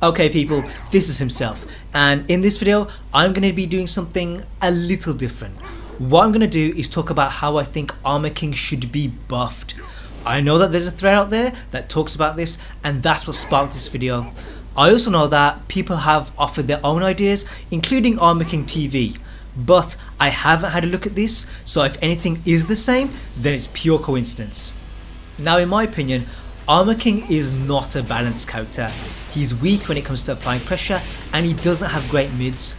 Okay people, this is himself, and in this video I'm going to be doing something a little different. What I'm going to do is talk about how I think Armor King should be buffed. I know that there's a thread out there that talks about this, and that's what sparked this video. I also know that people have offered their own ideas, including Armor King TV, but I haven't had a look at this, so if anything is the same, then it's pure coincidence. Now in my opinion, Armor King is not a balanced character. He's weak when it comes to applying pressure, and he doesn't have great mids.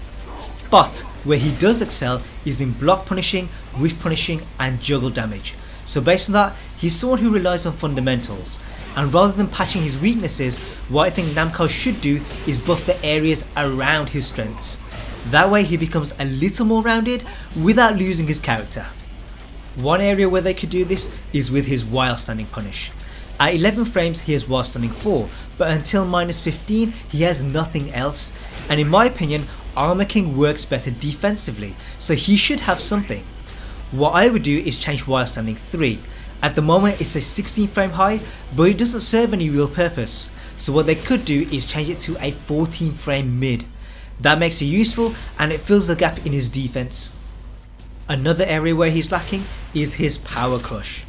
But where he does excel is in block punishing, whiff punishing and juggle damage. So based on that, he's someone who relies on fundamentals, and rather than patching his weaknesses, what I think Namco should do is buff the areas around his strengths. That way he becomes a little more rounded without losing his character. One area where they could do this is with his while standing punish. At 11 frames he has while standing 4, but until -15 he has nothing else, and in my opinion Armor King works better defensively, so he should have something. What I would do is change while standing 3. At the moment it's a 16 frame high, but it doesn't serve any real purpose, so what they could do is change it to a 14 frame mid. That makes it useful and it fills the gap in his defense. Another area where he's lacking is his power crush.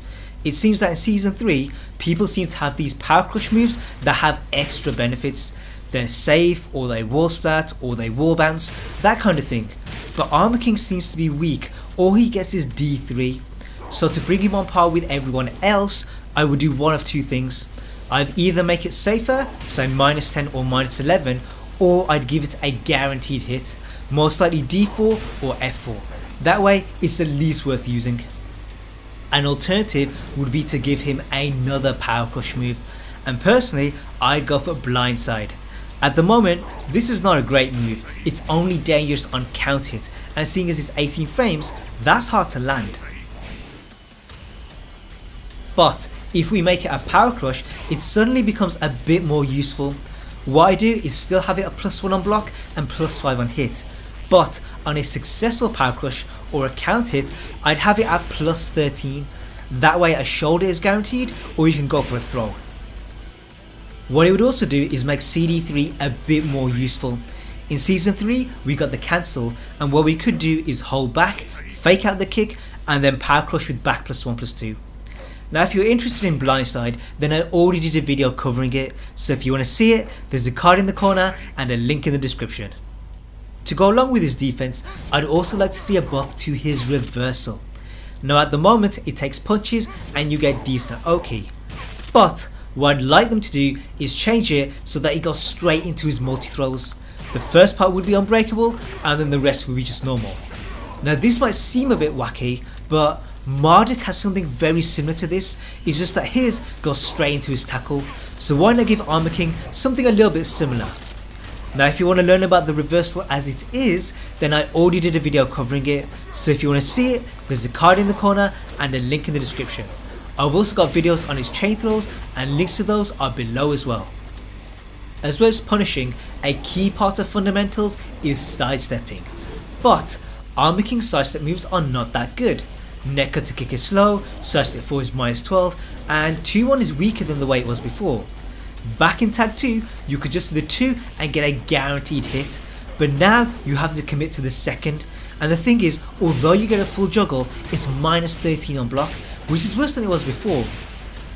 It seems that in season 3 people seem to have these power crush moves that have extra benefits. They're safe, or they wall splat, or they wall bounce, that kind of thing. But Armor King seems to be weak, or he gets his D3. So to bring him on par with everyone else, I would do one of two things. I'd either make it safer, so -10 or -11, or I'd give it a guaranteed hit, most likely D4 or F4. That way it's at least worth using. An alternative would be to give him another power crush move, and personally I'd go for blindside. At the moment this is not a great move, it's only dangerous on count hit, and seeing as it's 18 frames, that's hard to land. But if we make it a power crush, it suddenly becomes a bit more useful. What I do is still have it a +1 on block and +5 on hit, but on a successful power crush or a count hit I'd have it at +13. That way a shoulder is guaranteed, or you can go for a throw. What it would also do is make CD3 a bit more useful. In season 3 we got the cancel, and what we could do is hold back, fake out the kick and then power crush with back +1/+2. Now if you're interested in blindside, then I already did a video covering it, so if you want to see it, there's a card in the corner and a link in the description. To go along with his defense, I'd also like to see a buff to his reversal. Now at the moment it takes punches and you get decent OK, but what I'd like them to do is change it so that it goes straight into his multi-throws. The first part would be unbreakable and then the rest would be just normal. Now this might seem a bit wacky, but Marduk has something very similar to this, it's just that his goes straight into his tackle, so why not give Armor King something a little bit similar. Now if you want to learn about the reversal as it is, then I already did a video covering it, so if you want to see it, there's a card in the corner and a link in the description. I've also got videos on his chain throws, and links to those are below as well. As well as punishing, a key part of fundamentals is sidestepping, but Armor King's sidestep moves are not that good. Netcut to kick is slow, sidestep 4 is -12, and 2-1 is weaker than the way it was before. Back in tag 2 you could just do the 2 and get a guaranteed hit, but now you have to commit to the second, and the thing is, although you get a full juggle, it's -13 on block, which is worse than it was before.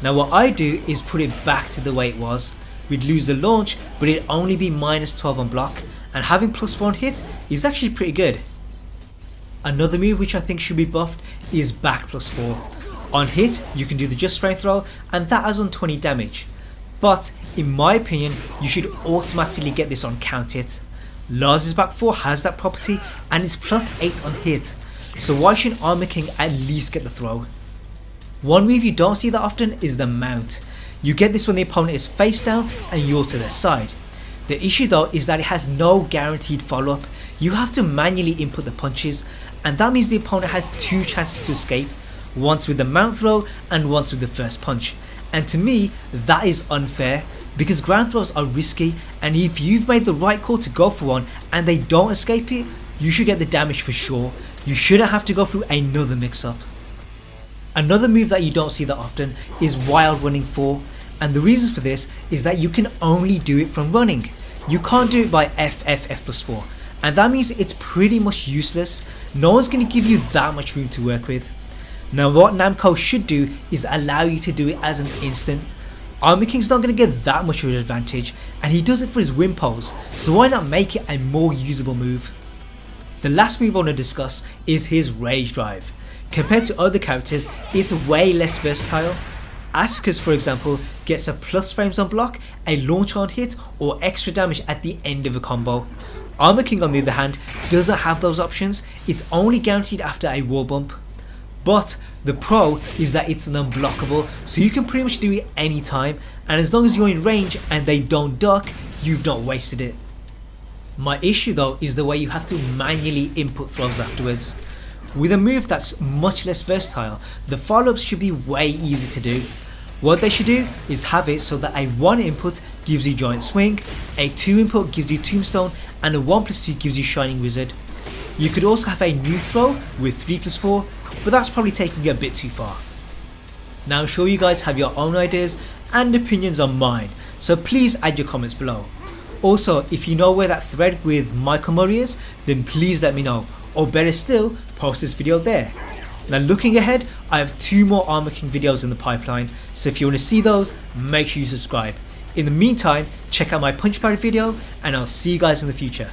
Now what I do is put it back to the way it was. We'd lose the launch, but it'd only be -12 on block, and having +4 on hit is actually pretty good. Another move which I think should be buffed is back +4. On hit you can do the just frame throw, and that has on 20 damage. But in my opinion you should automatically get this on count hit. Lars's back 4 has that property and it's +8 on hit, so why shouldn't Armor King at least get the throw? One move you don't see that often is the mount. You get this when the opponent is face down and you're to their side. The issue though is that it has no guaranteed follow up. You have to manually input the punches, and that means the opponent has 2 chances to escape, once with the mount throw and once with the first punch. And to me that is unfair, because ground throws are risky, and if you've made the right call to go for one and they don't escape it, you should get the damage for sure. You shouldn't have to go through another mix up. Another move that you don't see that often is wild running 4, and the reason for this is that you can only do it from running. you can't do it by F+4, and that means it's pretty much useless. No one's going to give you that much room to work with. Now what Namco should do is allow you to do it as an instant. Armor King's not going to get that much of an advantage, and he does it for his win pose, so why not make it a more usable move? The last move I want to discuss is his Rage Drive. Compared to other characters, it's way less versatile. Asuka's, for example, gets a plus frames on block, a launch on hit, or extra damage at the end of a combo. Armor King on the other hand doesn't have those options, it's only guaranteed after a wall bump. But the pro is that it's an unblockable, so you can pretty much do it anytime, and as long as you're in range and they don't duck, you've not wasted it. My issue though is the way you have to manually input throws afterwards. With a move that's much less versatile, the follow-ups should be way easy to do. What they should do is have it so that a 1 input gives you Giant Swing, a 2 input gives you Tombstone, and a 1+2 gives you Shining Wizard. You could also have a new throw with 3+4, but that's probably taking it a bit too far. Now I'm sure you guys have your own ideas and opinions on mine, so please add your comments below. Also, if you know where that thread with Michael Murray is, then please let me know, or better still, post this video there. Now looking ahead, I have 2 more Armor King videos in the pipeline, so if you want to see those, make sure you subscribe. In the meantime, check out my punch parry video, and I'll see you guys in the future.